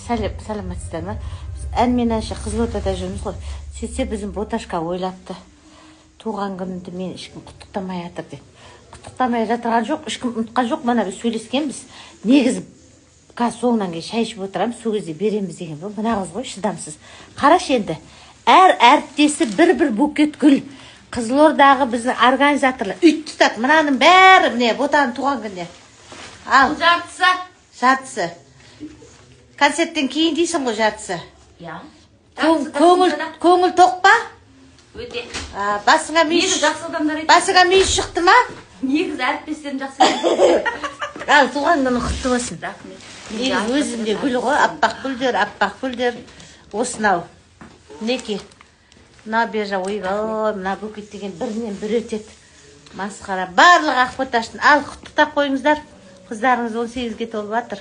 Сәлеметсіздер ме? Әнмен әнші Қызылордада жүрміз ғой. Сөйтсе біздің Боташка ойлапты. Туған күнімді мен ешкім құттықтамай жатыр деп. Құттықтамай жатырған жоқ, ешкім ұмытқан жоқ. Мына біз сөйлескенбіз. Негізі қазір соңынан кейін шай ішіп отырамыз, сол кезде береміз деген бұл. Мына қыз ғой, шыдамсыз. Қарашы енді, әр әріптесі бір-бір букет гүл. Қызылордағы біздің организаторлар үйт тұтады. Мынаның бәрі міне Ботаның туған күніне. Ал. Жартысы. Концерттен кейін дейсің ғой жартысы. Көңіл тоқ па? Өте. Басыңа мүйіз шықты ма? Негіз әріптестерім жақсы. Ал, туған күні құтты болсын. Негіз өзімде гүл ғой, аппақ гүлдер. Осынау. Мінеки. Мына бержа ойбай, мына букет деген бірінен бір өтеді. Масқара. Барлық Ақботаштың ал құттықтап қойыңыздар. Қыздарыңыз 18-ге толып жатыр.